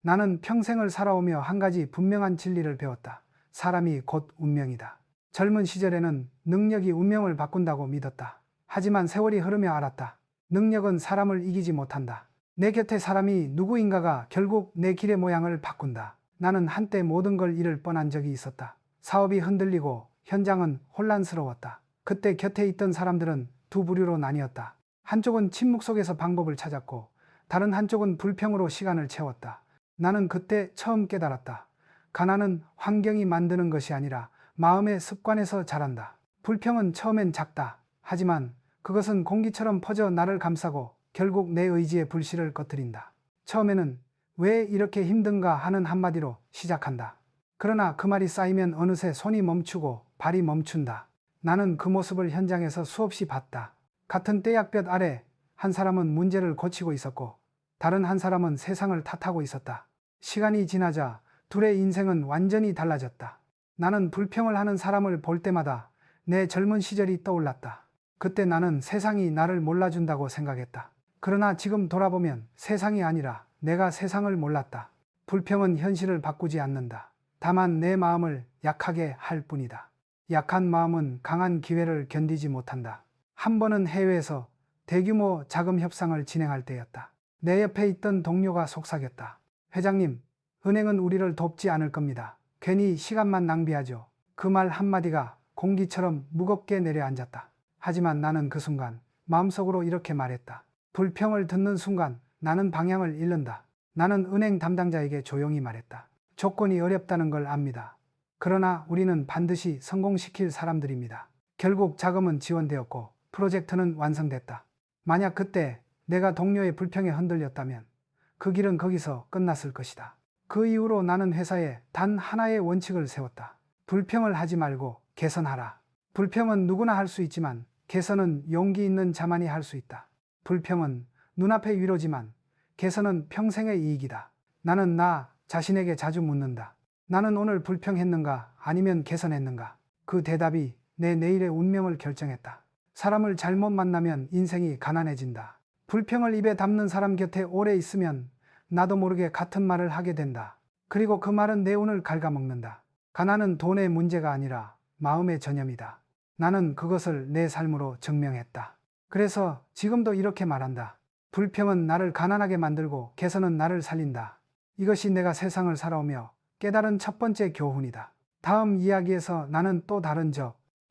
나는 평생을 살아오며 한 가지 분명한 진리를 배웠다. 사람이 곧 운명이다. 젊은 시절에는 능력이 운명을 바꾼다고 믿었다. 하지만 세월이 흐르며 알았다. 능력은 사람을 이기지 못한다. 내 곁에 사람이 누구인가가 결국 내 길의 모양을 바꾼다. 나는 한때 모든 걸 잃을 뻔한 적이 있었다. 사업이 흔들리고 현장은 혼란스러웠다. 그때 곁에 있던 사람들은 두 부류로 나뉘었다. 한쪽은 침묵 속에서 방법을 찾았고 다른 한쪽은 불평으로 시간을 채웠다. 나는 그때 처음 깨달았다. 가난은 환경이 만드는 것이 아니라 마음의 습관에서 자란다. 불평은 처음엔 작다. 하지만 그것은 공기처럼 퍼져 나를 감싸고 결국 내 의지의 불씨를 꺼뜨린다. 처음에는 왜 이렇게 힘든가 하는 한마디로 시작한다. 그러나 그 말이 쌓이면 어느새 손이 멈추고 발이 멈춘다. 나는 그 모습을 현장에서 수없이 봤다. 같은 떼약볕 아래 한 사람은 문제를 고치고 있었고 다른 한 사람은 세상을 탓하고 있었다. 시간이 지나자 둘의 인생은 완전히 달라졌다. 나는 불평을 하는 사람을 볼 때마다 내 젊은 시절이 떠올랐다. 그때 나는 세상이 나를 몰라준다고 생각했다. 그러나 지금 돌아보면 세상이 아니라 내가 세상을 몰랐다. 불평은 현실을 바꾸지 않는다. 다만 내 마음을 약하게 할 뿐이다. 약한 마음은 강한 기회를 견디지 못한다. 한 번은 해외에서 대규모 자금 협상을 진행할 때였다. 내 옆에 있던 동료가 속삭였다. 회장님, 은행은 우리를 돕지 않을 겁니다. 괜히 시간만 낭비하죠. 그 말 한마디가 공기처럼 무겁게 내려앉았다. 하지만 나는 그 순간 마음속으로 이렇게 말했다. 불평을 듣는 순간 나는 방향을 잃는다. 나는 은행 담당자에게 조용히 말했다. 조건이 어렵다는 걸 압니다. 그러나 우리는 반드시 성공시킬 사람들입니다. 결국 자금은 지원되었고 프로젝트는 완성됐다. 만약 그때 내가 동료의 불평에 흔들렸다면 그 길은 거기서 끝났을 것이다. 그 이후로 나는 회사에 단 하나의 원칙을 세웠다. 불평을 하지 말고 개선하라. 불평은 누구나 할 수 있지만 개선은 용기 있는 자만이 할 수 있다. 불평은 눈앞의 위로지만 개선은 평생의 이익이다. 나는 나 자신에게 자주 묻는다. 나는 오늘 불평했는가 아니면 개선했는가? 그 대답이 내 내일의 운명을 결정했다. 사람을 잘못 만나면 인생이 가난해진다. 불평을 입에 담는 사람 곁에 오래 있으면 나도 모르게 같은 말을 하게 된다. 그리고 그 말은 내 운을 갉아먹는다. 가난은 돈의 문제가 아니라 마음의 전염이다. 나는 그것을 내 삶으로 증명했다. 그래서 지금도 이렇게 말한다. 불평은 나를 가난하게 만들고 개선은 나를 살린다. 이것이 내가 세상을 살아오며 깨달은 첫 번째 교훈이다. 다음 이야기에서 나는 또 다른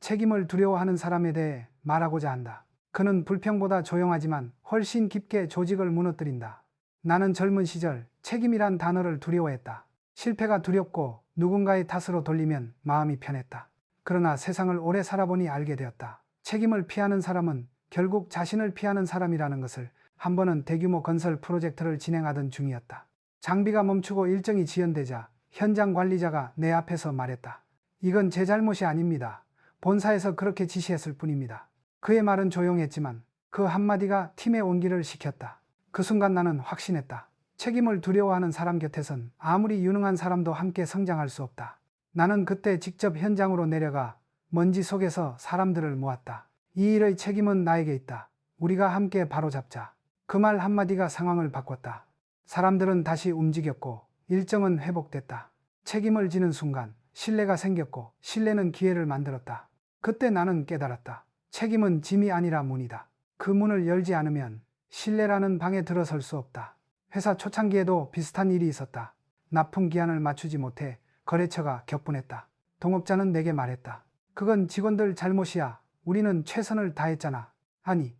책임을 두려워하는 사람에 대해 말하고자 한다. 그는 불평보다 조용하지만 훨씬 깊게 조직을 무너뜨린다. 나는 젊은 시절 책임이란 단어를 두려워했다. 실패가 두렵고 누군가의 탓으로 돌리면 마음이 편했다. 그러나 세상을 오래 살아보니 알게 되었다. 책임을 피하는 사람은 결국 자신을 피하는 사람이라는 것을. 한 번은 대규모 건설 프로젝트를 진행하던 중이었다. 장비가 멈추고 일정이 지연되자 현장 관리자가 내 앞에서 말했다. 이건 제 잘못이 아닙니다. 본사에서 그렇게 지시했을 뿐입니다. 그의 말은 조용했지만 그 한마디가 팀의 온기를 식혔다. 그 순간 나는 확신했다. 책임을 두려워하는 사람 곁에선 아무리 유능한 사람도 함께 성장할 수 없다. 나는 그때 직접 현장으로 내려가 먼지 속에서 사람들을 모았다. 이 일의 책임은 나에게 있다. 우리가 함께 바로잡자. 그 말 한마디가 상황을 바꿨다. 사람들은 다시 움직였고 일정은 회복됐다. 책임을 지는 순간 신뢰가 생겼고 신뢰는 기회를 만들었다. 그때 나는 깨달았다. 책임은 짐이 아니라 문이다. 그 문을 열지 않으면 신뢰라는 방에 들어설 수 없다. 회사 초창기에도 비슷한 일이 있었다. 납품 기한을 맞추지 못해 거래처가 격분했다. 동업자는 내게 말했다. 그건 직원들 잘못이야. 우리는 최선을 다했잖아. 아니.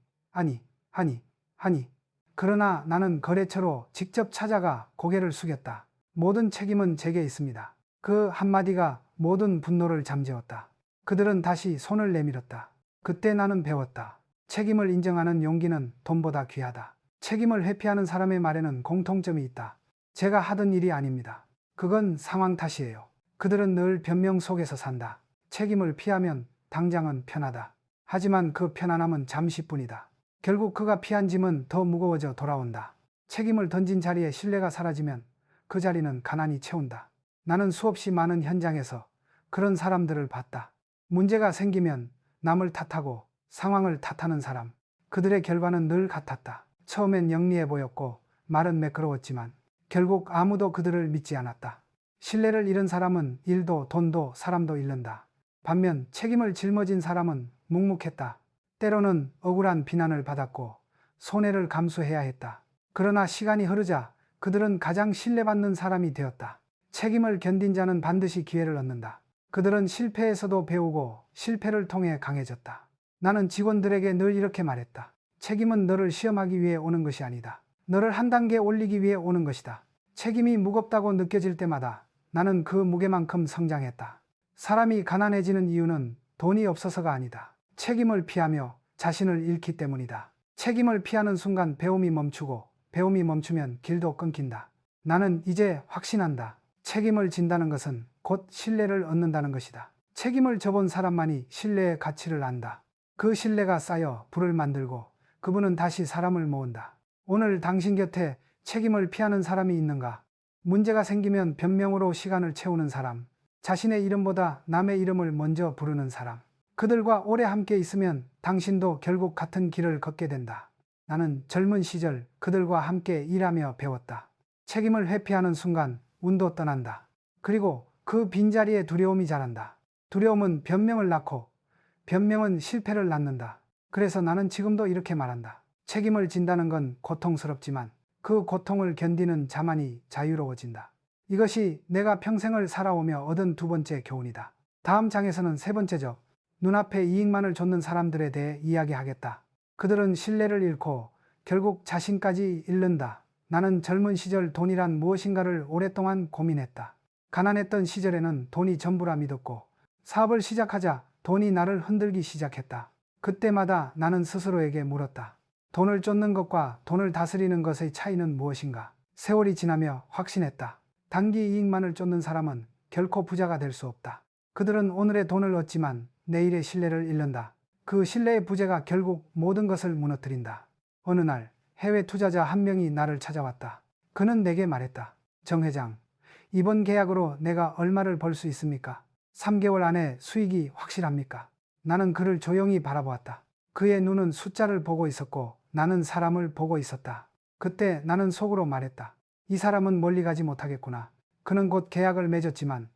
그러나 나는 거래처로 직접 찾아가 고개를 숙였다. 모든 책임은 제게 있습니다. 그 한마디가 모든 분노를 잠재웠다. 그들은 다시 손을 내밀었다. 그때 나는 배웠다. 책임을 인정하는 용기는 돈보다 귀하다. 책임을 회피하는 사람의 말에는 공통점이 있다. 제가 하던 일이 아닙니다. 그건 상황 탓이에요. 그들은 늘 변명 속에서 산다. 책임을 피하면 당장은 편하다. 하지만 그 편안함은 잠시뿐이다. 결국 그가 피한 짐은 더 무거워져 돌아온다. 책임을 던진 자리에 신뢰가 사라지면 그 자리는 가난이 채운다. 나는 수없이 많은 현장에서 그런 사람들을 봤다. 문제가 생기면 남을 탓하고 상황을 탓하는 사람. 그들의 결과는 늘 같았다. 처음엔 영리해 보였고 말은 매끄러웠지만 결국 아무도 그들을 믿지 않았다. 신뢰를 잃은 사람은 일도 돈도 사람도 잃는다. 반면 책임을 짊어진 사람은 묵묵했다. 때로는 억울한 비난을 받았고 손해를 감수해야 했다. 그러나 시간이 흐르자 그들은 가장 신뢰받는 사람이 되었다. 책임을 견딘 자는 반드시 기회를 얻는다. 그들은 실패에서도 배우고 실패를 통해 강해졌다. 나는 직원들에게 늘 이렇게 말했다. 책임은 너를 시험하기 위해 오는 것이 아니다. 너를 한 단계 올리기 위해 오는 것이다. 책임이 무겁다고 느껴질 때마다 나는 그 무게만큼 성장했다. 사람이 가난해지는 이유는 돈이 없어서가 아니다. 책임을 피하며 자신을 잃기 때문이다. 책임을 피하는 순간 배움이 멈추고 배움이 멈추면 길도 끊긴다. 나는 이제 확신한다. 책임을 진다는 것은 곧 신뢰를 얻는다는 것이다. 책임을 져본 사람만이 신뢰의 가치를 안다. 그 신뢰가 쌓여 부를 만들고 그분은 다시 사람을 모은다. 오늘 당신 곁에 책임을 피하는 사람이 있는가? 문제가 생기면 변명으로 시간을 채우는 사람, 자신의 이름보다 남의 이름을 먼저 부르는 사람. 그들과 오래 함께 있으면 당신도 결국 같은 길을 걷게 된다. 나는 젊은 시절 그들과 함께 일하며 배웠다. 책임을 회피하는 순간 운도 떠난다. 그리고 그 빈자리에 두려움이 자란다. 두려움은 변명을 낳고 변명은 실패를 낳는다. 그래서 나는 지금도 이렇게 말한다. 책임을 진다는 건 고통스럽지만 그 고통을 견디는 자만이 자유로워진다. 이것이 내가 평생을 살아오며 얻은 두 번째 교훈이다. 다음 장에서는 세 번째죠. 눈앞에 이익만을 좇는 사람들에 대해 이야기하겠다. 그들은 신뢰를 잃고 결국 자신까지 잃는다. 나는 젊은 시절 돈이란 무엇인가를 오랫동안 고민했다. 가난했던 시절에는 돈이 전부라 믿었고 사업을 시작하자 돈이 나를 흔들기 시작했다. 그때마다 나는 스스로에게 물었다. 돈을 쫓는 것과 돈을 다스리는 것의 차이는 무엇인가? 세월이 지나며 확신했다. 단기 이익만을 쫓는 사람은 결코 부자가 될 수 없다. 그들은 오늘의 돈을 얻지만 내일의 신뢰를 잃는다. 그 신뢰의 부재가 결국 모든 것을 무너뜨린다. 어느 날 해외 투자자 한 명이 나를 찾아왔다. 그는 내게 말했다. 정 회장, 이번 계약으로 내가 얼마를 벌 수 있습니까? 3개월 안에 수익이 확실합니까? 나는 그를 조용히 바라보았다. 그의 눈은 숫자를 보고 있었고 나는 사람을 보고 있었다. 그때 나는 속으로 말했다. 이 사람은 멀리 가지 못하겠구나. 그는 곧 계약을 맺었지만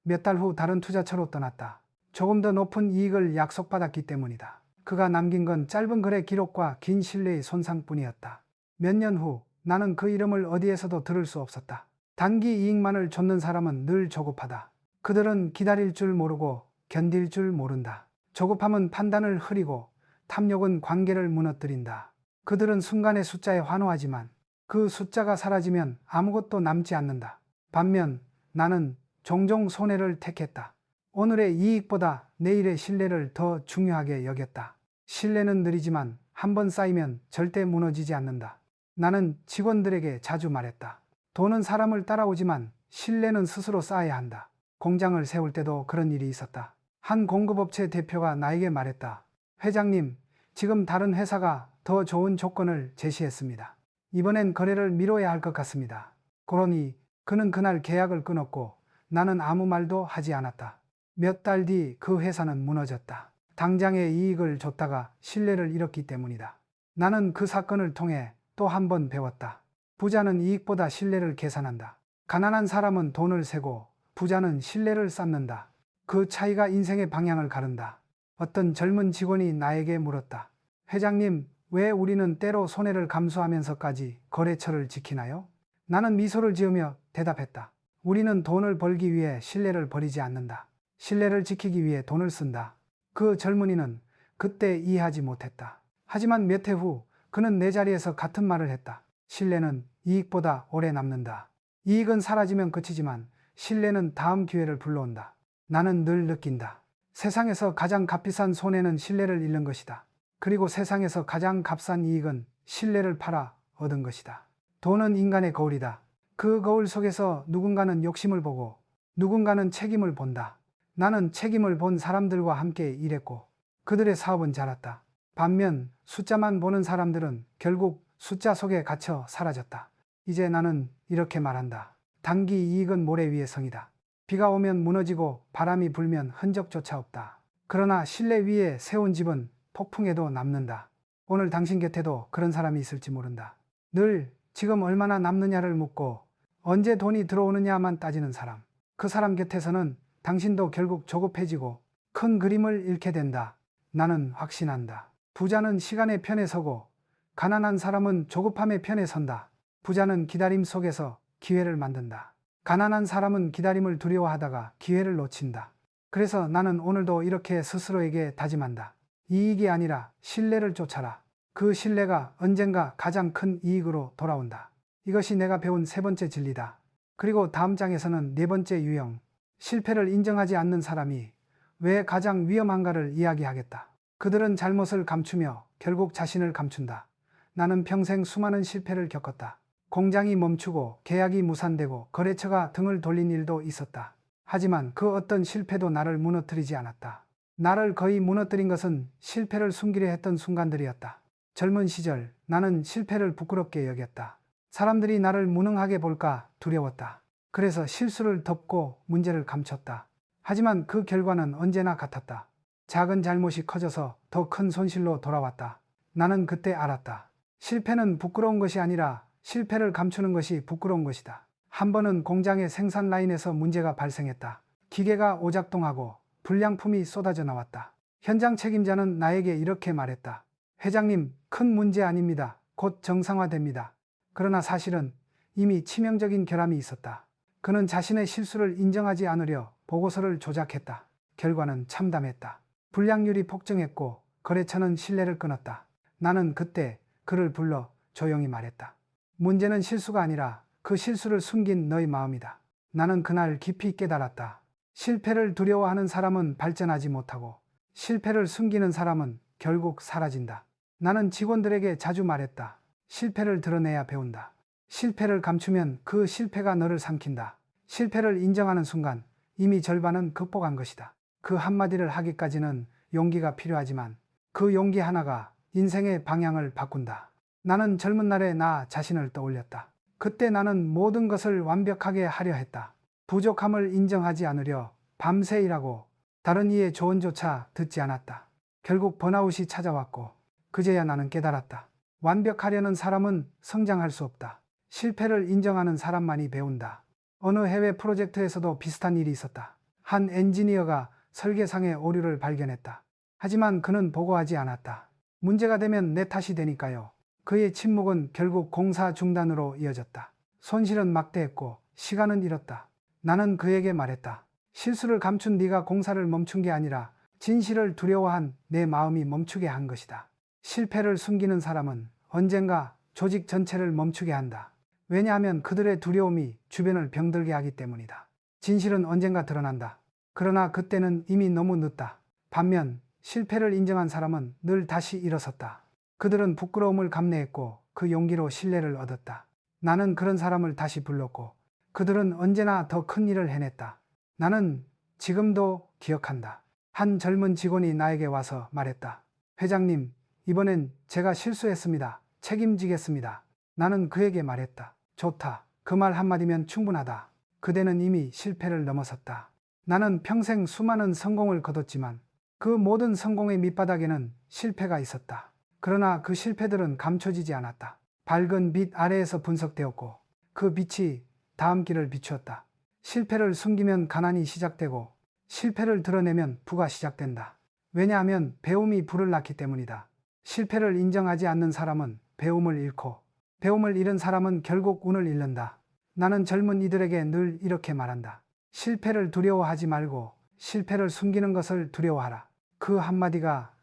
몇 달 후 다른 투자처로 떠났다. 조금 더 높은 이익을 약속받았기 때문이다. 그가 남긴 건 짧은 거래 기록과 긴 신뢰의 손상뿐이었다. 몇 년 후 나는 그 이름을 어디에서도 들을 수 없었다. 단기 이익만을 좇는 사람은 늘 조급하다. 그들은 기다릴 줄 모르고 견딜 줄 모른다. 조급함은 판단을 흐리고 탐욕은 관계를 무너뜨린다. 그들은 순간의 숫자에 환호하지만 그 숫자가 사라지면 아무것도 남지 않는다. 반면 나는 종종 손해를 택했다. 오늘의 이익보다 내일의 신뢰를 더 중요하게 여겼다. 신뢰는 느리지만 한번 쌓이면 절대 무너지지 않는다. 나는 직원들에게 자주 말했다. 돈은 사람을 따라오지만 신뢰는 스스로 쌓아야 한다. 공장을 세울 때도 그런 일이 있었다. 한 공급업체 대표가 나에게 말했다. 회장님, 지금 다른 회사가 더 좋은 조건을 제시했습니다. 이번엔 거래를 미뤄야 할 것 같습니다. 그러니 그는 그날 계약을 끊었고 나는 아무 말도 하지 않았다. 몇 달 뒤 그 회사는 무너졌다. 당장의 이익을 줬다가 신뢰를 잃었기 때문이다. 나는 그 사건을 통해 또 한 번 배웠다. 부자는 이익보다 신뢰를 계산한다. 가난한 사람은 돈을 세고 부자는 신뢰를 쌓는다. 그 차이가 인생의 방향을 가른다. 어떤 젊은 직원이 나에게 물었다. 회장님, 왜 우리는 때로 손해를 감수하면서까지 거래처를 지키나요? 나는 미소를 지으며 대답했다. 우리는 돈을 벌기 위해 신뢰를 버리지 않는다. 신뢰를 지키기 위해 돈을 쓴다. 그 젊은이는 그때 이해하지 못했다. 하지만 몇 해 후 그는 내 자리에서 같은 말을 했다. 신뢰는 이익보다 오래 남는다. 이익은 사라지면 그치지만 신뢰는 다음 기회를 불러온다. 나는 늘 느낀다. 세상에서 가장 값비싼 손해는 신뢰를 잃는 것이다. 그리고 세상에서 가장 값싼 이익은 신뢰를 팔아 얻은 것이다. 돈은 인간의 거울이다. 그 거울 속에서 누군가는 욕심을 보고 누군가는 책임을 본다. 나는 책임을 본 사람들과 함께 일했고 그들의 사업은 자랐다. 반면 숫자만 보는 사람들은 결국 숫자 속에 갇혀 사라졌다. 이제 나는 이렇게 말한다. 단기 이익은 모래 위의 성이다. 비가 오면 무너지고 바람이 불면 흔적조차 없다. 그러나 신뢰 위에 세운 집은 폭풍에도 남는다. 오늘 당신 곁에도 그런 사람이 있을지 모른다. 늘 지금 얼마나 남느냐를 묻고 언제 돈이 들어오느냐만 따지는 사람. 그 사람 곁에서는 당신도 결국 조급해지고 큰 그림을 잃게 된다. 나는 확신한다. 부자는 시간의 편에 서고 가난한 사람은 조급함의 편에 선다. 부자는 기다림 속에서 기회를 만든다. 가난한 사람은 기다림을 두려워하다가 기회를 놓친다. 그래서 나는 오늘도 이렇게 스스로에게 다짐한다. 이익이 아니라 신뢰를 쫓아라. 그 신뢰가 언젠가 가장 큰 이익으로 돌아온다. 이것이 내가 배운 세 번째 진리다. 그리고 다음 장에서는 네 번째 유형, 실패를 인정하지 않는 사람이 왜 가장 위험한가를 이야기하겠다. 그들은 잘못을 감추며 결국 자신을 감춘다. 나는 평생 수많은 실패를 겪었다. 공장이 멈추고 계약이 무산되고 거래처가 등을 돌린 일도 있었다. 하지만 그 어떤 실패도 나를 무너뜨리지 않았다. 나를 거의 무너뜨린 것은 실패를 숨기려 했던 순간들이었다. 젊은 시절 나는 실패를 부끄럽게 여겼다. 사람들이 나를 무능하게 볼까 두려웠다. 그래서 실수를 덮고 문제를 감췄다. 하지만 그 결과는 언제나 같았다. 작은 잘못이 커져서 더 큰 손실로 돌아왔다. 나는 그때 알았다. 실패는 부끄러운 것이 아니라 실패를 감추는 것이 부끄러운 것이다. 한 번은 공장의 생산 라인에서 문제가 발생했다. 기계가 오작동하고 불량품이 쏟아져 나왔다. 현장 책임자는 나에게 이렇게 말했다. 회장님, 큰 문제 아닙니다. 곧 정상화됩니다. 그러나 사실은 이미 치명적인 결함이 있었다. 그는 자신의 실수를 인정하지 않으려 보고서를 조작했다. 결과는 참담했다. 불량률이 폭증했고 거래처는 신뢰를 끊었다. 나는 그때 그를 불러 조용히 말했다. 문제는 실수가 아니라 그 실수를 숨긴 너의 마음이다. 나는 그날 깊이 깨달았다. 실패를 두려워하는 사람은 발전하지 못하고 실패를 숨기는 사람은 결국 사라진다. 나는 직원들에게 자주 말했다. 실패를 드러내야 배운다. 실패를 감추면 그 실패가 너를 삼킨다. 실패를 인정하는 순간 이미 절반은 극복한 것이다. 그 한마디를 하기까지는 용기가 필요하지만 그 용기 하나가 인생의 방향을 바꾼다. 나는 젊은 날의 나 자신을 떠올렸다. 그때 나는 모든 것을 완벽하게 하려 했다. 부족함을 인정하지 않으려 밤새 일하고 다른 이의 조언조차 듣지 않았다. 결국 번아웃이 찾아왔고 그제야 나는 깨달았다. 완벽하려는 사람은 성장할 수 없다. 실패를 인정하는 사람만이 배운다. 어느 해외 프로젝트에서도 비슷한 일이 있었다. 한 엔지니어가 설계상의 오류를 발견했다. 하지만 그는 보고하지 않았다. 문제가 되면 내 탓이 되니까요. 그의 침묵은 결국 공사 중단으로 이어졌다. 손실은 막대했고 시간은 잃었다. 나는 그에게 말했다. 실수를 감춘 네가 공사를 멈춘 게 아니라 진실을 두려워한 내 마음이 멈추게 한 것이다. 실패를 숨기는 사람은 언젠가 조직 전체를 멈추게 한다. 왜냐하면 그들의 두려움이 주변을 병들게 하기 때문이다. 진실은 언젠가 드러난다. 그러나 그때는 이미 너무 늦다. 반면 실패를 인정한 사람은 늘 다시 일어섰다. 그들은 부끄러움을 감내했고 그 용기로 신뢰를 얻었다. 나는 그런 사람을 다시 불렀고 그들은 언제나 더 큰 일을 해냈다. 나는 지금도 기억한다. 한 젊은 직원이 나에게 와서 말했다. 회장님, 이번엔 제가 실수했습니다. 책임지겠습니다. 나는 그에게 말했다. 좋다. 그 말 한마디면 충분하다. 그대는 이미 실패를 넘어섰다. 나는 평생 수많은 성공을 거뒀지만 그 모든 성공의 밑바닥에는 실패가 있었다. 그러나 그 실패들은 감춰지지 않았다. 밝은 빛 아래에서 분석되었고 그 빛이 다음 길을 비추었다. 실패를 숨기면 가난이 시작되고 실패를 드러내면 부가 시작된다. 왜냐하면 배움이 불을 낳기 때문이다. 실패를 인정하지 않는 사람은 배움을 잃고 배움을 잃은 사람은 결국 운을 잃는다. 나는 젊은 이들에게 늘 이렇게 말한다. 실패를 두려워하지 말고 실패를 숨기는 것을 두려워하라. 그 한마디가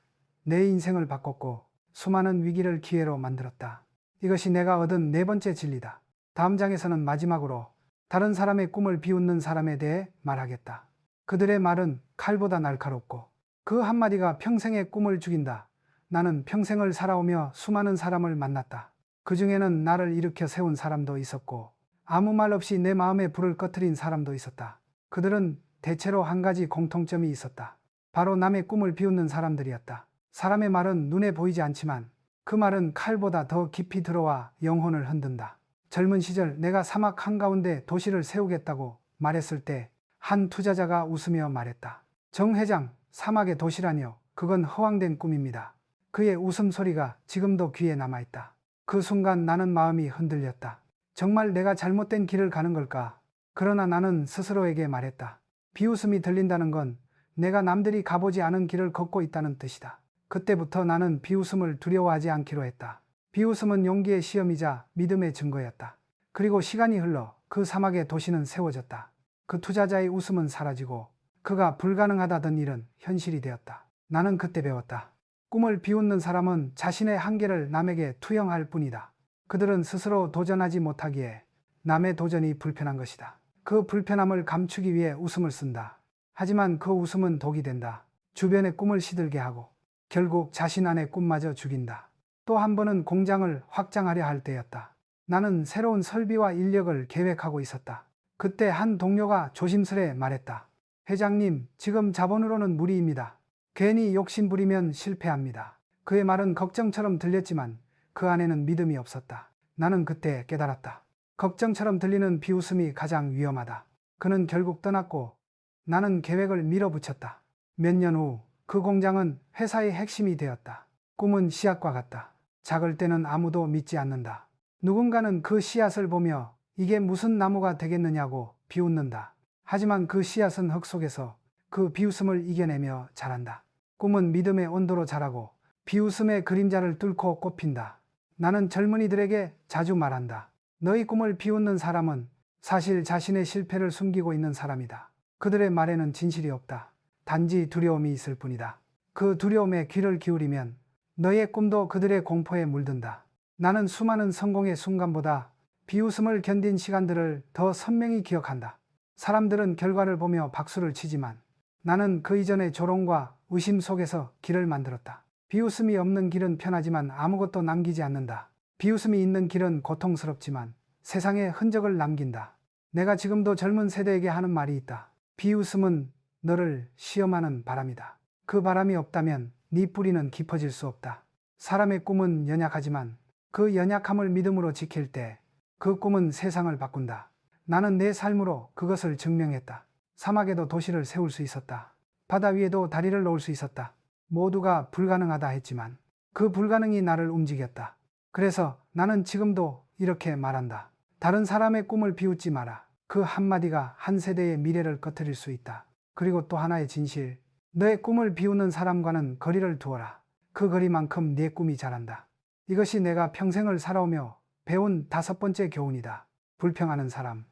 내 인생을 바꿨고 수많은 위기를 기회로 만들었다. 이것이 내가 얻은 네 번째 진리다. 다음 장에서는 마지막으로 다른 사람의 꿈을 비웃는 사람에 대해 말하겠다. 그들의 말은 칼보다 날카롭고 그 한마디가 평생의 꿈을 죽인다. 나는 평생을 살아오며 수많은 사람을 만났다. 그 중에는 나를 일으켜 세운 사람도 있었고 아무 말 없이 내 마음에 불을 꺼트린 사람도 있었다. 그들은 대체로 한 가지 공통점이 있었다. 바로 남의 꿈을 비웃는 사람들이었다. 사람의 말은 눈에 보이지 않지만 그 말은 칼보다 더 깊이 들어와 영혼을 흔든다. 젊은 시절 내가 사막 한가운데 도시를 세우겠다고 말했을 때 한 투자자가 웃으며 말했다. 정 회장, 사막의 도시라니요. 그건 허황된 꿈입니다. 그의 웃음소리가 지금도 귀에 남아있다. 그 순간 나는 마음이 흔들렸다. 정말 내가 잘못된 길을 가는 걸까? 그러나 나는 스스로에게 말했다. 비웃음이 들린다는 건 내가 남들이 가보지 않은 길을 걷고 있다는 뜻이다. 그때부터 나는 비웃음을 두려워하지 않기로 했다. 비웃음은 용기의 시험이자 믿음의 증거였다. 그리고 시간이 흘러 그 사막의 도시는 세워졌다. 그 투자자의 웃음은 사라지고 그가 불가능하다던 일은 현실이 되었다. 나는 그때 배웠다. 꿈을 비웃는 사람은 자신의 한계를 남에게 투영할 뿐이다. 그들은 스스로 도전하지 못하기에 남의 도전이 불편한 것이다. 그 불편함을 감추기 위해 웃음을 쓴다. 하지만 그 웃음은 독이 된다. 주변의 꿈을 시들게 하고 결국 자신 안의 꿈마저 죽인다. 또 한 번은 공장을 확장하려 할 때였다. 나는 새로운 설비와 인력을 계획하고 있었다. 그때 한 동료가 조심스레 말했다. 회장님, 지금 자본으로는 무리입니다. 괜히 욕심부리면 실패합니다. 그의 말은 걱정처럼 들렸지만 그 안에는 믿음이 없었다. 나는 그때 깨달았다. 걱정처럼 들리는 비웃음이 가장 위험하다. 그는 결국 떠났고 나는 계획을 밀어붙였다. 몇 년 후 그 공장은 회사의 핵심이 되었다. 꿈은 씨앗과 같다. 작을 때는 아무도 믿지 않는다. 누군가는 그 씨앗을 보며 이게 무슨 나무가 되겠느냐고 비웃는다. 하지만 그 씨앗은 흙 속에서 그 비웃음을 이겨내며 자란다. 꿈은 믿음의 온도로 자라고 비웃음의 그림자를 뚫고 꽃핀다. 나는 젊은이들에게 자주 말한다. 너희 꿈을 비웃는 사람은 사실 자신의 실패를 숨기고 있는 사람이다. 그들의 말에는 진실이 없다. 단지 두려움이 있을 뿐이다. 그 두려움에 귀를 기울이면 너의 꿈도 그들의 공포에 물든다. 나는 수많은 성공의 순간보다 비웃음을 견딘 시간들을 더 선명히 기억한다. 사람들은 결과를 보며 박수를 치지만 나는 그 이전의 조롱과 의심 속에서 길을 만들었다. 비웃음이 없는 길은 편하지만 아무것도 남기지 않는다. 비웃음이 있는 길은 고통스럽지만 세상에 흔적을 남긴다. 내가 지금도 젊은 세대에게 하는 말이 있다. 비웃음은 너를 시험하는 바람이다. 그 바람이 없다면 네 뿌리는 깊어질 수 없다. 사람의 꿈은 연약하지만 그 연약함을 믿음으로 지킬 때 그 꿈은 세상을 바꾼다. 나는 내 삶으로 그것을 증명했다. 사막에도 도시를 세울 수 있었다. 바다 위에도 다리를 놓을 수 있었다. 모두가 불가능하다 했지만 그 불가능이 나를 움직였다. 그래서 나는 지금도 이렇게 말한다. 다른 사람의 꿈을 비웃지 마라. 그 한마디가 한 세대의 미래를 꺼트릴 수 있다. 그리고 또 하나의 진실. 너의 꿈을 비웃는 사람과는 거리를 두어라. 그 거리만큼 네 꿈이 자란다. 이것이 내가 평생을 살아오며 배운 5번째 교훈이다. 불평하는 사람,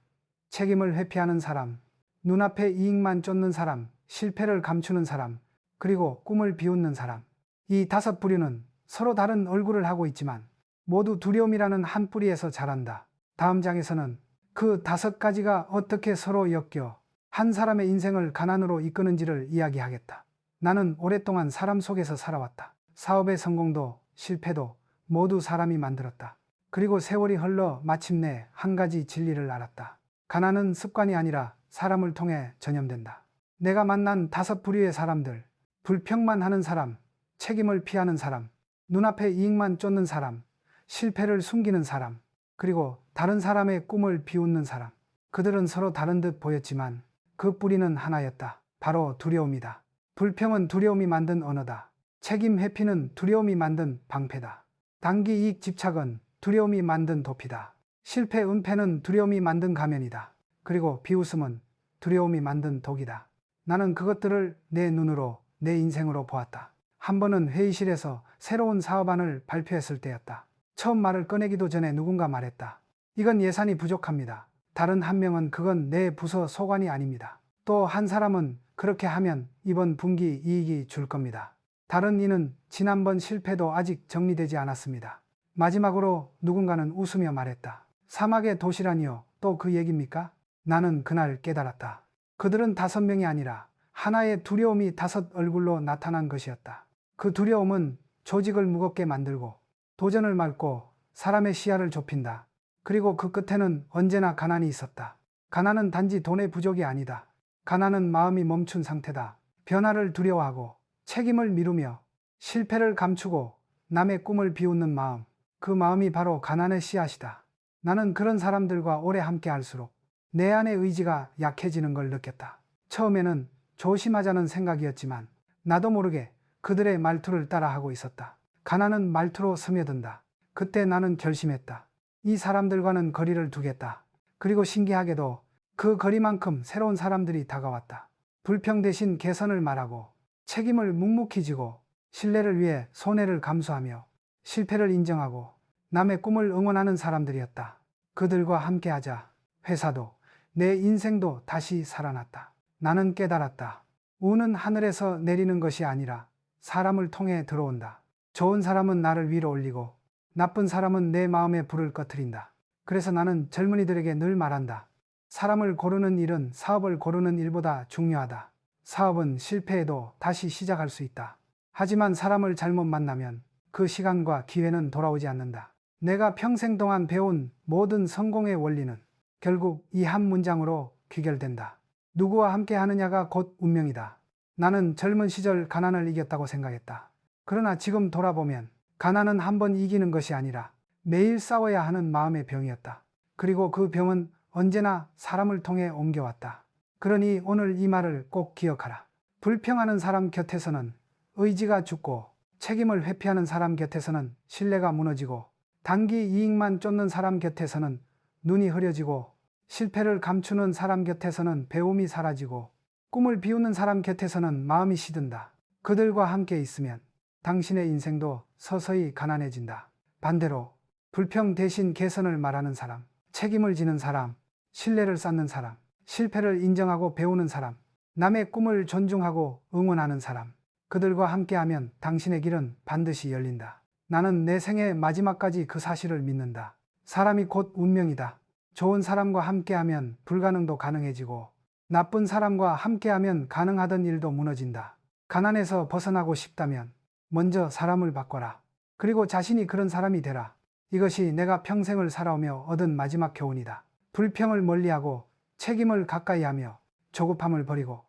책임을 회피하는 사람, 눈앞에 이익만 쫓는 사람, 실패를 감추는 사람, 그리고 꿈을 비웃는 사람. 이 5부류는 서로 다른 얼굴을 하고 있지만 모두 두려움이라는 한 뿌리에서 자란다. 다음 장에서는 그 5가지가 어떻게 서로 엮여 한 사람의 인생을 가난으로 이끄는지를 이야기하겠다. 나는 오랫동안 사람 속에서 살아왔다. 사업의 성공도 실패도 모두 사람이 만들었다. 그리고 세월이 흘러 마침내 한 가지 진리를 알았다. 가난은 습관이 아니라 사람을 통해 전염된다. 내가 만난 5부류의 사람들, 불평만 하는 사람, 책임을 피하는 사람, 눈앞에 이익만 쫓는 사람, 실패를 숨기는 사람, 그리고 다른 사람의 꿈을 비웃는 사람. 그들은 서로 다른 듯 보였지만 그 뿌리는 하나였다. 바로 두려움이다. 불평은 두려움이 만든 언어다. 책임 회피는 두려움이 만든 방패다. 단기 이익 집착은 두려움이 만든 도피다. 실패 은폐는 두려움이 만든 가면이다. 그리고 비웃음은 두려움이 만든 독이다. 나는 그것들을 내 눈으로, 내 인생으로 보았다. 한 번은 회의실에서 새로운 사업안을 발표했을 때였다. 처음 말을 꺼내기도 전에 누군가 말했다. 이건 예산이 부족합니다. 다른 한 명은 그건 내 부서 소관이 아닙니다. 또 한 사람은 그렇게 하면 이번 분기 이익이 줄 겁니다. 다른 이는 지난번 실패도 아직 정리되지 않았습니다. 마지막으로 누군가는 웃으며 말했다. 사막의 도시라니요? 또 그 얘기입니까? 나는 그날 깨달았다. 그들은 5명이 아니라 하나의 두려움이 5 얼굴로 나타난 것이었다. 그 두려움은 조직을 무겁게 만들고 도전을 막고 사람의 시야를 좁힌다. 그리고 그 끝에는 언제나 가난이 있었다. 가난은 단지 돈의 부족이 아니다. 가난은 마음이 멈춘 상태다. 변화를 두려워하고 책임을 미루며 실패를 감추고 남의 꿈을 비웃는 마음. 그 마음이 바로 가난의 씨앗이다. 나는 그런 사람들과 오래 함께 할수록 내 안의 의지가 약해지는 걸 느꼈다. 처음에는 조심하자는 생각이었지만 나도 모르게 그들의 말투를 따라하고 있었다. 가난은 말투로 스며든다. 그때 나는 결심했다. 이 사람들과는 거리를 두겠다. 그리고 신기하게도 그 거리만큼 새로운 사람들이 다가왔다. 불평 대신 개선을 말하고 책임을 묵묵히 지고 신뢰를 위해 손해를 감수하며 실패를 인정하고 남의 꿈을 응원하는 사람들이었다. 그들과 함께하자 회사도 내 인생도 다시 살아났다. 나는 깨달았다. 운은 하늘에서 내리는 것이 아니라 사람을 통해 들어온다. 좋은 사람은 나를 위로 올리고 나쁜 사람은 내 마음에 불을 꺼트린다. 그래서 나는 젊은이들에게 늘 말한다. 사람을 고르는 일은 사업을 고르는 일보다 중요하다. 사업은 실패해도 다시 시작할 수 있다. 하지만 사람을 잘못 만나면 그 시간과 기회는 돌아오지 않는다. 내가 평생 동안 배운 모든 성공의 원리는 결국 이 한 문장으로 귀결된다. 누구와 함께 하느냐가 곧 운명이다. 나는 젊은 시절 가난을 이겼다고 생각했다. 그러나 지금 돌아보면 가난은 한번 이기는 것이 아니라 매일 싸워야 하는 마음의 병이었다. 그리고 그 병은 언제나 사람을 통해 옮겨왔다. 그러니 오늘 이 말을 꼭 기억하라. 불평하는 사람 곁에서는 의지가 죽고 책임을 회피하는 사람 곁에서는 신뢰가 무너지고 단기 이익만 쫓는 사람 곁에서는 눈이 흐려지고 실패를 감추는 사람 곁에서는 배움이 사라지고 꿈을 비우는 사람 곁에서는 마음이 시든다. 그들과 함께 있으면 당신의 인생도 서서히 가난해진다. 반대로 불평 대신 개선을 말하는 사람, 책임을 지는 사람, 신뢰를 쌓는 사람, 실패를 인정하고 배우는 사람, 남의 꿈을 존중하고 응원하는 사람, 그들과 함께하면 당신의 길은 반드시 열린다. 나는 내 생의 마지막까지 그 사실을 믿는다. 사람이 곧 운명이다. 좋은 사람과 함께하면 불가능도 가능해지고 나쁜 사람과 함께하면 가능하던 일도 무너진다. 가난에서 벗어나고 싶다면 먼저 사람을 바꿔라. 그리고 자신이 그런 사람이 되라. 이것이 내가 평생을 살아오며 얻은 마지막 교훈이다. 불평을 멀리하고 책임을 가까이하며 조급함을 버리고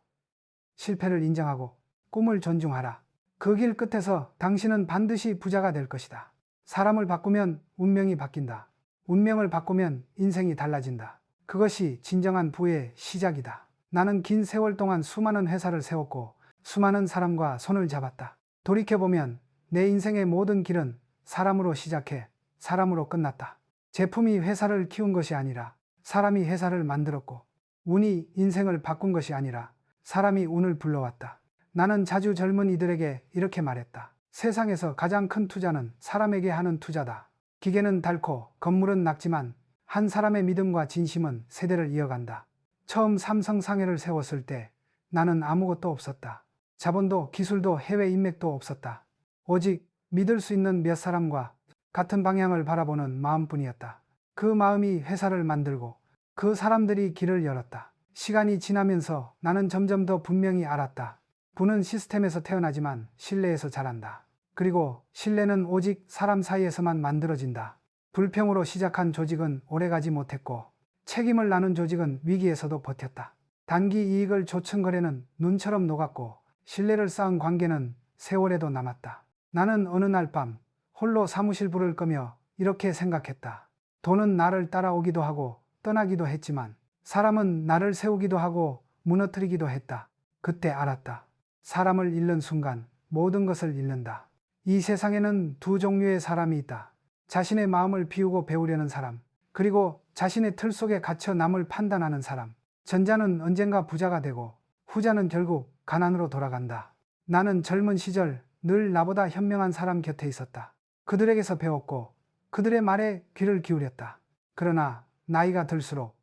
실패를 인정하고 꿈을 존중하라. 그 길 끝에서 당신은 반드시 부자가 될 것이다. 사람을 바꾸면 운명이 바뀐다. 운명을 바꾸면 인생이 달라진다. 그것이 진정한 부의 시작이다. 나는 긴 세월 동안 수많은 회사를 세웠고 수많은 사람과 손을 잡았다. 돌이켜보면 내 인생의 모든 길은 사람으로 시작해 사람으로 끝났다. 제품이 회사를 키운 것이 아니라 사람이 회사를 만들었고 운이 인생을 바꾼 것이 아니라 사람이 운을 불러왔다. 나는 자주 젊은이들에게 이렇게 말했다. 세상에서 가장 큰 투자는 사람에게 하는 투자다. 기계는 닳고 건물은 낡지만 한 사람의 믿음과 진심은 세대를 이어간다. 처음 삼성 상해를 세웠을 때 나는 아무것도 없었다. 자본도 기술도 해외 인맥도 없었다. 오직 믿을 수 있는 몇 사람과 같은 방향을 바라보는 마음뿐이었다. 그 마음이 회사를 만들고 그 사람들이 길을 열었다. 시간이 지나면서 나는 점점 더 분명히 알았다. 부는 시스템에서 태어나지만 신뢰에서 자란다. 그리고 신뢰는 오직 사람 사이에서만 만들어진다. 불평으로 시작한 조직은 오래가지 못했고 책임을 나눈 조직은 위기에서도 버텼다. 단기 이익을 좇은 거래는 눈처럼 녹았고 신뢰를 쌓은 관계는 세월에도 남았다. 나는 어느 날 밤 홀로 사무실 불을 끄며 이렇게 생각했다. 돈은 나를 따라오기도 하고 떠나기도 했지만 사람은 나를 세우기도 하고 무너뜨리기도 했다. 그때 알았다. 사람을 잃는 순간 모든 것을 잃는다. 이 세상에는 두 종류의 사람이 있다. 자신의 마음을 비우고 배우려는 사람, 그리고 자신의 틀 속에 갇혀 남을 판단하는 사람. 전자는 언젠가 부자가 되고 후자는 결국 가난으로 돌아간다. 나는 젊은 시절 늘 나보다 현명한 사람 곁에 있었다. 그들에게서 배웠고 그들의 말에 귀를 기울였다. 그러나 나이가 들수록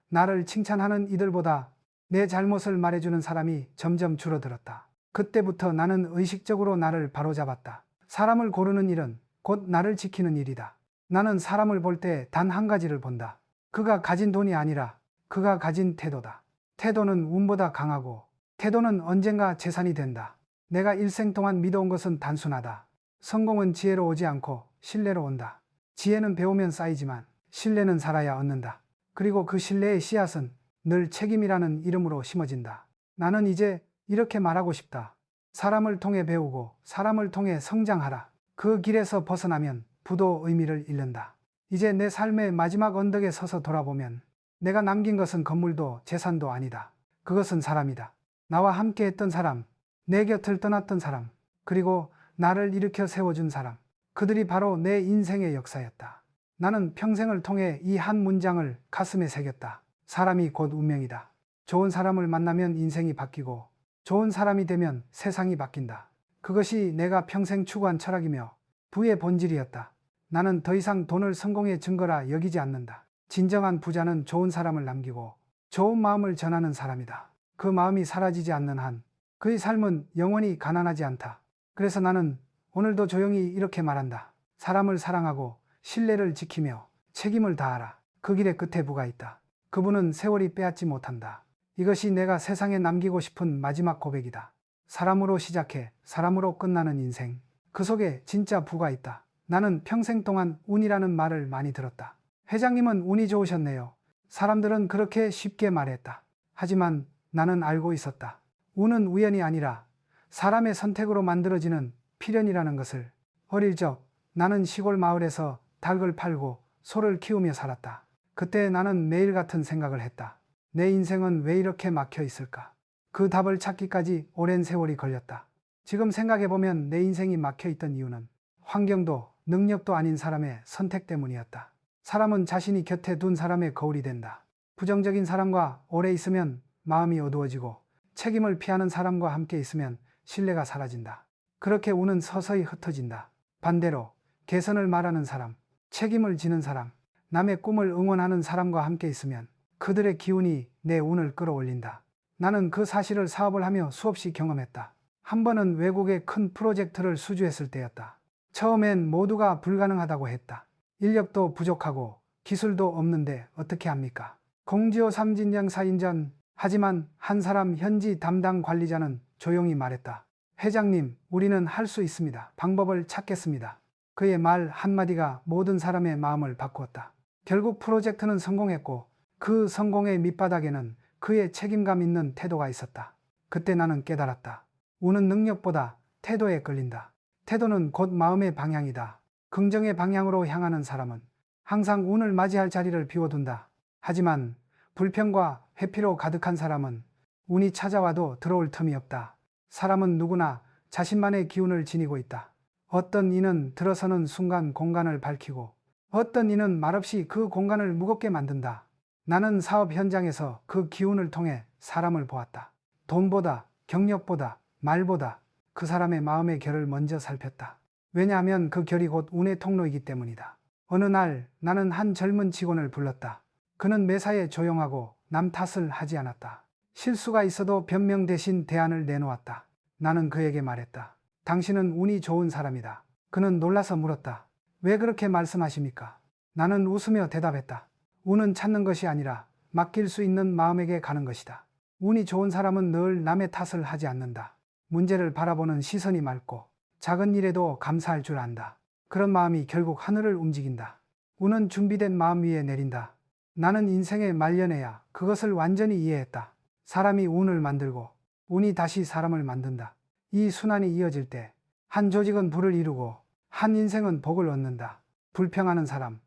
나를 칭찬하는 이들보다 내 잘못을 말해주는 사람이 점점 줄어들었다. 그때부터 나는 의식적으로 나를 바로잡았다. 사람을 고르는 일은 곧 나를 지키는 일이다. 나는 사람을 볼 때 단 한 가지를 본다. 그가 가진 돈이 아니라 그가 가진 태도다. 태도는 운보다 강하고 태도는 언젠가 재산이 된다. 내가 일생 동안 믿어온 것은 단순하다. 성공은 지혜로 오지 않고 신뢰로 온다. 지혜는 배우면 쌓이지만 신뢰는 살아야 얻는다. 그리고 그 신뢰의 씨앗은 늘 책임이라는 이름으로 심어진다. 나는 이제 이렇게 말하고 싶다. 사람을 통해 배우고 사람을 통해 성장하라. 그 길에서 벗어나면 부도 의미를 잃는다. 이제 내 삶의 마지막 언덕에 서서 돌아보면 내가 남긴 것은 건물도 재산도 아니다. 그것은 사람이다. 나와 함께 했던 사람, 내 곁을 떠났던 사람, 그리고 나를 일으켜 세워준 사람. 그들이 바로 내 인생의 역사였다. 나는 평생을 통해 이 한 문장을 가슴에 새겼다. 사람이 곧 운명이다. 좋은 사람을 만나면 인생이 바뀌고 좋은 사람이 되면 세상이 바뀐다. 그것이 내가 평생 추구한 철학이며 부의 본질이었다. 나는 더 이상 돈을 성공의 증거라 여기지 않는다. 진정한 부자는 좋은 사람을 남기고 좋은 마음을 전하는 사람이다. 그 마음이 사라지지 않는 한 그의 삶은 영원히 가난하지 않다. 그래서 나는 오늘도 조용히 이렇게 말한다. 사람을 사랑하고 신뢰를 지키며 책임을 다하라. 그 길의 끝에 부가 있다. 그분은 세월이 빼앗지 못한다. 이것이 내가 세상에 남기고 싶은 마지막 고백이다. 사람으로 시작해 사람으로 끝나는 인생. 그 속에 진짜 부가 있다. 나는 평생 동안 운이라는 말을 많이 들었다. 회장님은 운이 좋으셨네요. 사람들은 그렇게 쉽게 말했다. 하지만 나는 알고 있었다. 운은 우연이 아니라 사람의 선택으로 만들어지는 필연이라는 것을. 어릴 적 나는 시골 마을에서 닭을 팔고 소를 키우며 살았다. 그때 나는 매일 같은 생각을 했다. 내 인생은 왜 이렇게 막혀 있을까? 그 답을 찾기까지 오랜 세월이 걸렸다. 지금 생각해보면 내 인생이 막혀 있던 이유는 환경도 능력도 아닌 사람의 선택 때문이었다. 사람은 자신이 곁에 둔 사람의 거울이 된다. 부정적인 사람과 오래 있으면 마음이 어두워지고 책임을 피하는 사람과 함께 있으면 신뢰가 사라진다. 그렇게 운은 서서히 흩어진다. 반대로 개선을 말하는 사람, 책임을 지는 사람, 남의 꿈을 응원하는 사람과 함께 있으면 그들의 기운이 내 운을 끌어올린다. 나는 그 사실을 사업을 하며 수없이 경험했다. 한 번은 외국의 큰 프로젝트를 수주했을 때였다. 처음엔 모두가 불가능하다고 했다. 인력도 부족하고 기술도 없는데 어떻게 합니까? 공지호 삼진양 사인전. 하지만 한 사람 현지 담당 관리자는 조용히 말했다. 회장님, 우리는 할 수 있습니다. 방법을 찾겠습니다. 그의 말 한마디가 모든 사람의 마음을 바꾸었다. 결국 프로젝트는 성공했고 그 성공의 밑바닥에는 그의 책임감 있는 태도가 있었다. 그때 나는 깨달았다. 운은 능력보다 태도에 끌린다. 태도는 곧 마음의 방향이다. 긍정의 방향으로 향하는 사람은 항상 운을 맞이할 자리를 비워둔다. 하지만 불평과 회피로 가득한 사람은 운이 찾아와도 들어올 틈이 없다. 사람은 누구나 자신만의 기운을 지니고 있다. 어떤 이는 들어서는 순간 공간을 밝히고 어떤 이는 말없이 그 공간을 무겁게 만든다. 나는 사업 현장에서 그 기운을 통해 사람을 보았다. 돈보다, 경력보다, 말보다 그 사람의 마음의 결을 먼저 살폈다. 왜냐하면 그 결이 곧 운의 통로이기 때문이다. 어느 날 나는 한 젊은 직원을 불렀다. 그는 매사에 조용하고 남 탓을 하지 않았다. 실수가 있어도 변명 대신 대안을 내놓았다. 나는 그에게 말했다. 당신은 운이 좋은 사람이다. 그는 놀라서 물었다. 왜 그렇게 말씀하십니까? 나는 웃으며 대답했다. 운은 찾는 것이 아니라 맡길 수 있는 마음에게 가는 것이다. 운이 좋은 사람은 늘 남의 탓을 하지 않는다. 문제를 바라보는 시선이 맑고 작은 일에도 감사할 줄 안다. 그런 마음이 결국 하늘을 움직인다. 운은 준비된 마음 위에 내린다. 나는 인생의 말년에야 그것을 완전히 이해했다. 사람이 운을 만들고 운이 다시 사람을 만든다. 이 순환이 이어질 때 한 조직은 부를 이루고 한 인생은 복을 얻는다. 불평하는 사람,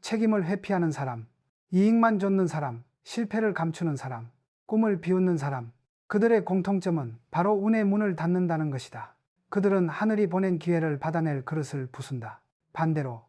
책임을 회피하는 사람, 이익만 좇는 사람, 실패를 감추는 사람, 꿈을 비웃는 사람, 그들의 공통점은 바로 운의 문을 닫는다는 것이다. 그들은 하늘이 보낸 기회를 받아낼 그릇을 부순다. 반대로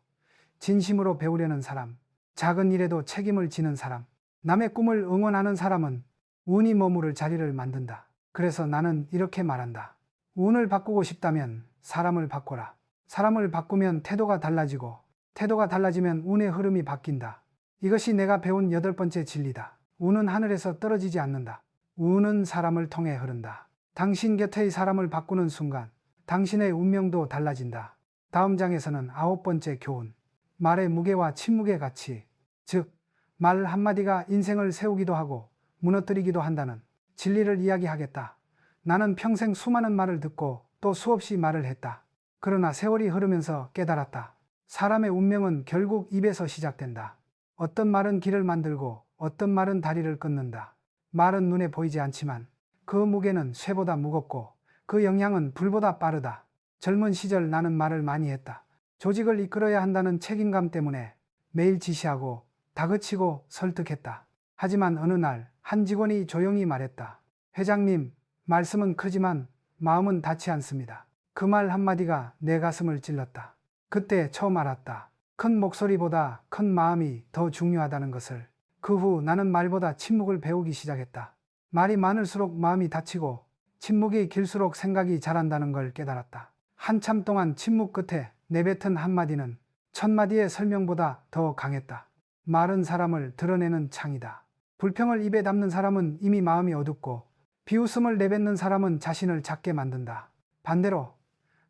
진심으로 배우려는 사람, 작은 일에도 책임을 지는 사람, 남의 꿈을 응원하는 사람은 운이 머무를 자리를 만든다. 그래서 나는 이렇게 말한다. 운을 바꾸고 싶다면 사람을 바꿔라. 사람을 바꾸면 태도가 달라지고 태도가 달라지면 운의 흐름이 바뀐다. 이것이 내가 배운 8번째 진리다. 운은 하늘에서 떨어지지 않는다. 운은 사람을 통해 흐른다. 당신 곁의 사람을 바꾸는 순간 당신의 운명도 달라진다. 다음 장에서는 9번째 교훈. 말의 무게와 침묵의 가치. 즉, 말 한마디가 인생을 세우기도 하고 무너뜨리기도 한다는 진리를 이야기하겠다. 나는 평생 수많은 말을 듣고 또 수없이 말을 했다. 그러나 세월이 흐르면서 깨달았다. 사람의 운명은 결국 입에서 시작된다. 어떤 말은 길을 만들고 어떤 말은 다리를 끊는다. 말은 눈에 보이지 않지만 그 무게는 쇠보다 무겁고 그 영향은 불보다 빠르다. 젊은 시절 나는 말을 많이 했다. 조직을 이끌어야 한다는 책임감 때문에 매일 지시하고 다그치고 설득했다. 하지만 어느 날 한 직원이 조용히 말했다. 회장님, 말씀은 크지만 마음은 닿지 않습니다. 그 말 한마디가 내 가슴을 찔렀다. 그때 처음 알았다. 큰 목소리보다 큰 마음이 더 중요하다는 것을. 그 후 나는 말보다 침묵을 배우기 시작했다. 말이 많을수록 마음이 다치고 침묵이 길수록 생각이 자란다는 걸 깨달았다. 한참 동안 침묵 끝에 내뱉은 한마디는 천마디의 설명보다 더 강했다. 말은 사람을 드러내는 창이다. 불평을 입에 담는 사람은 이미 마음이 어둡고 비웃음을 내뱉는 사람은 자신을 작게 만든다. 반대로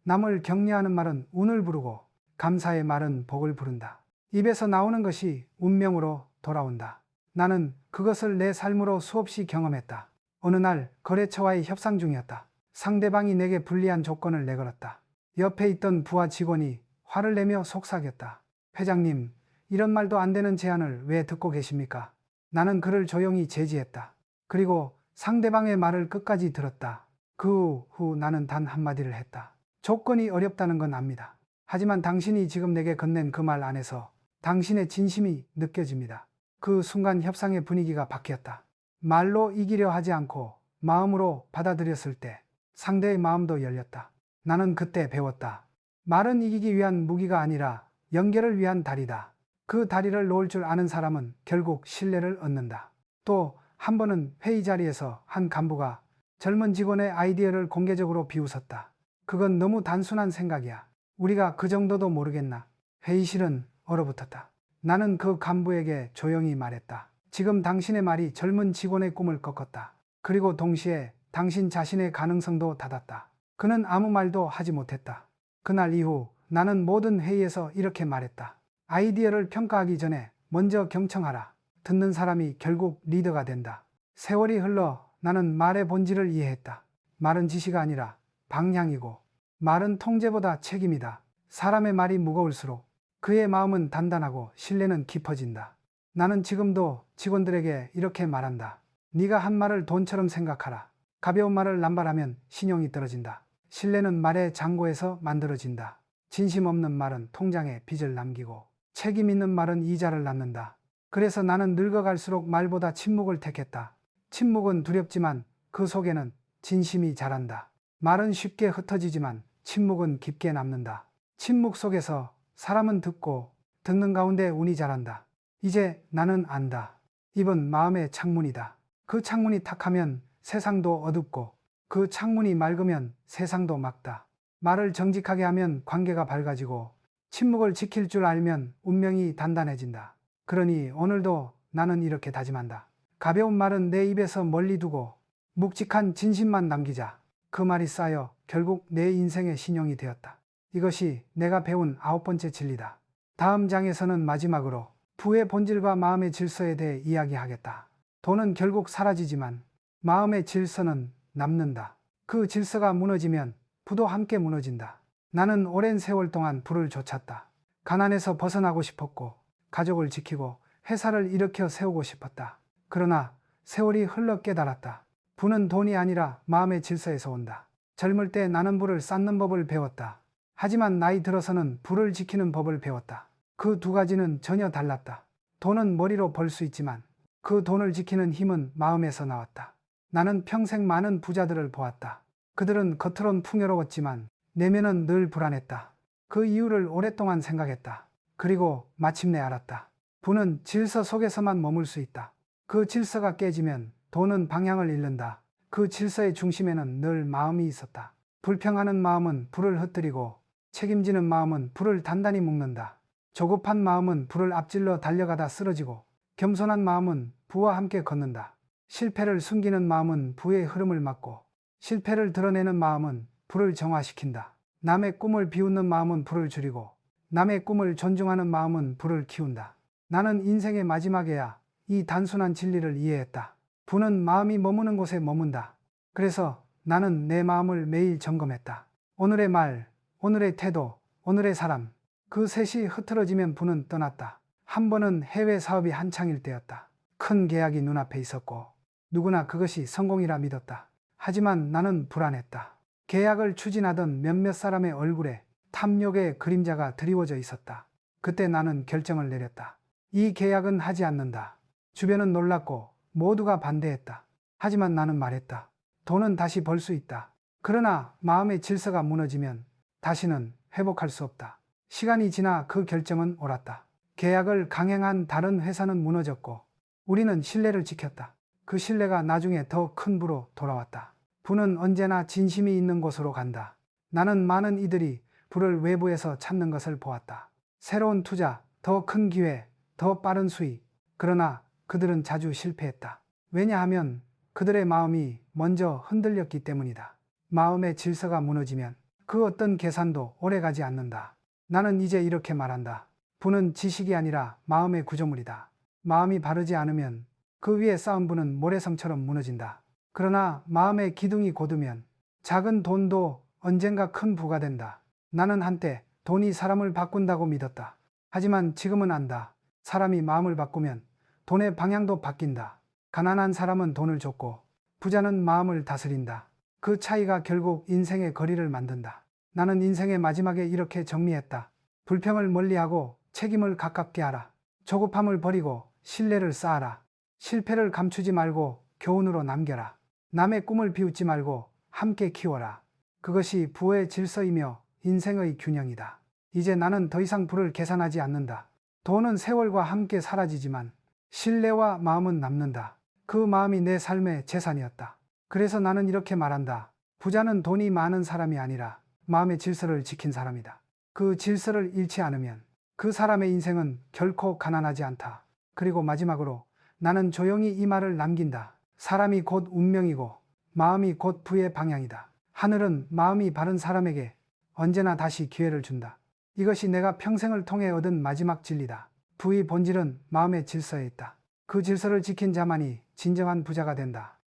남을 격려하는 말은 운을 부르고 감사의 말은 복을 부른다. 입에서 나오는 것이 운명으로 돌아온다. 나는 그것을 내 삶으로 수없이 경험했다. 어느 날 거래처와의 협상 중이었다. 상대방이 내게 불리한 조건을 내걸었다. 옆에 있던 부하 직원이 화를 내며 속삭였다. 회장님, 이런 말도 안 되는 제안을 왜 듣고 계십니까? 나는 그를 조용히 제지했다. 그리고 상대방의 말을 끝까지 들었다. 그 후 나는 단 한마디를 했다. 조건이 어렵다는 건 압니다. 하지만 당신이 지금 내게 건넨 그 말 안에서 당신의 진심이 느껴집니다. 그 순간 협상의 분위기가 바뀌었다. 말로 이기려 하지 않고 마음으로 받아들였을 때 상대의 마음도 열렸다. 나는 그때 배웠다. 말은 이기기 위한 무기가 아니라 연결을 위한 다리다. 그 다리를 놓을 줄 아는 사람은 결국 신뢰를 얻는다. 또 한 번은 회의 자리에서 한 간부가 젊은 직원의 아이디어를 공개적으로 비웃었다. 그건 너무 단순한 생각이야. 우리가 그 정도도 모르겠나? 회의실은 얼어붙었다. 나는 그 간부에게 조용히 말했다. 지금 당신의 말이 젊은 직원의 꿈을 꺾었다. 그리고 동시에 당신 자신의 가능성도 닫았다. 그는 아무 말도 하지 못했다. 그날 이후 나는 모든 회의에서 이렇게 말했다. 아이디어를 평가하기 전에 먼저 경청하라. 듣는 사람이 결국 리더가 된다. 세월이 흘러 나는 말의 본질을 이해했다. 말은 지시가 아니라 방향이고 말은 통제보다 책임이다. 사람의 말이 무거울수록 그의 마음은 단단하고 신뢰는 깊어진다. 나는 지금도 직원들에게 이렇게 말한다. 네가 한 말을 돈처럼 생각하라. 가벼운 말을 남발하면 신용이 떨어진다. 신뢰는 말의 잔고에서 만들어진다. 진심 없는 말은 통장에 빚을 남기고 책임 있는 말은 이자를 낳는다. 그래서 나는 늙어갈수록 말보다 침묵을 택했다. 침묵은 두렵지만 그 속에는 진심이 자란다. 말은 쉽게 흩어지지만 침묵은 깊게 남는다. 침묵 속에서 사람은 듣고 듣는 가운데 운이 자란다. 이제 나는 안다. 입은 마음의 창문이다. 그 창문이 탁하면 세상도 어둡고 그 창문이 맑으면 세상도 맑다. 말을 정직하게 하면 관계가 밝아지고 침묵을 지킬 줄 알면 운명이 단단해진다. 그러니 오늘도 나는 이렇게 다짐한다. 가벼운 말은 내 입에서 멀리 두고 묵직한 진심만 남기자. 그 말이 쌓여 결국 내 인생의 신용이 되었다. 이것이 내가 배운 9번째 진리다. 다음 장에서는 마지막으로 부의 본질과 마음의 질서에 대해 이야기하겠다. 돈은 결국 사라지지만 마음의 질서는 남는다. 그 질서가 무너지면 부도 함께 무너진다. 나는 오랜 세월 동안 부를 쫓았다. 가난에서 벗어나고 싶었고 가족을 지키고 회사를 일으켜 세우고 싶었다. 그러나 세월이 흘러 깨달았다. 부는 돈이 아니라 마음의 질서에서 온다. 젊을 때 나는 부를 쌓는 법을 배웠다. 하지만 나이 들어서는 부를 지키는 법을 배웠다. 그 두 가지는 전혀 달랐다. 돈은 머리로 벌 수 있지만 그 돈을 지키는 힘은 마음에서 나왔다. 나는 평생 많은 부자들을 보았다. 그들은 겉으론 풍요로웠지만 내면은 늘 불안했다. 그 이유를 오랫동안 생각했다. 그리고 마침내 알았다. 부는 질서 속에서만 머물 수 있다. 그 질서가 깨지면 돈은 방향을 잃는다. 그 질서의 중심에는 늘 마음이 있었다. 불평하는 마음은 불을 흩뜨리고 책임지는 마음은 불을 단단히 묶는다. 조급한 마음은 불을 앞질러 달려가다 쓰러지고 겸손한 마음은 부와 함께 걷는다. 실패를 숨기는 마음은 부의 흐름을 막고 실패를 드러내는 마음은 불을 정화시킨다. 남의 꿈을 비웃는 마음은 불을 줄이고 남의 꿈을 존중하는 마음은 불을 키운다. 나는 인생의 마지막에야 이 단순한 진리를 이해했다. 부는 마음이 머무는 곳에 머문다. 그래서 나는 내 마음을 매일 점검했다. 오늘의 말, 오늘의 태도, 오늘의 사람. 그 셋이 흐트러지면 부는 떠났다. 한 번은 해외 사업이 한창일 때였다. 큰 계약이 눈앞에 있었고 누구나 그것이 성공이라 믿었다. 하지만 나는 불안했다. 계약을 추진하던 몇몇 사람의 얼굴에 탐욕의 그림자가 드리워져 있었다. 그때 나는 결정을 내렸다. 이 계약은 하지 않는다. 주변은 놀랐고 모두가 반대했다. 하지만 나는 말했다. 돈은 다시 벌 수 있다. 그러나 마음의 질서가 무너지면 다시는 회복할 수 없다. 시간이 지나 그 결정은 옳았다. 계약을 강행한 다른 회사는 무너졌고 우리는 신뢰를 지켰다. 그 신뢰가 나중에 더 큰 부로 돌아왔다. 부는 언제나 진심이 있는 곳으로 간다. 나는 많은 이들이 부를 외부에서 찾는 것을 보았다. 새로운 투자, 더 큰 기회, 더 빠른 수익. 그러나 그들은 자주 실패했다. 왜냐하면 그들의 마음이 먼저 흔들렸기 때문이다. 마음의 질서가 무너지면 그 어떤 계산도 오래가지 않는다. 나는 이제 이렇게 말한다. 부는 지식이 아니라 마음의 구조물이다. 마음이 바르지 않으면 그 위에 쌓은 부는 모래성처럼 무너진다. 그러나 마음의 기둥이 곧으면 작은 돈도 언젠가 큰 부가 된다. 나는 한때 돈이 사람을 바꾼다고 믿었다. 하지만 지금은 안다. 사람이 마음을 바꾸면 돈의 방향도 바뀐다. 가난한 사람은 돈을 줬고 부자는 마음을 다스린다. 그 차이가 결국 인생의 거리를 만든다. 나는 인생의 마지막에 이렇게 정리했다. 불평을 멀리하고 책임을 가깝게 하라. 조급함을 버리고 신뢰를 쌓아라. 실패를 감추지 말고 교훈으로 남겨라. 남의 꿈을 비웃지 말고 함께 키워라. 그것이 부의 질서이며 인생의 균형이다. 이제 나는 더 이상 부를 계산하지 않는다. 돈은 세월과 함께 사라지지만 신뢰와 마음은 남는다. 그 마음이 내 삶의 재산이었다. 그래서 나는 이렇게 말한다. 부자는 돈이 많은 사람이 아니라 마음의 질서를 지킨 사람이다. 그 질서를 잃지 않으면 그 사람의 인생은 결코 가난하지 않다. 그리고 마지막으로 나는 조용히 이 말을 남긴다. 사람이 곧 운명이고 마음이 곧 부의 방향이다. 하늘은 마음이 바른 사람에게 언제나 다시 기회를 준다. 이것이 내가 평생을 통해 얻은 마지막 진리다. 부의 본질은 마음의 질서에 있다. 그 질서를 지킨 자만이 진정한 부자가 된다.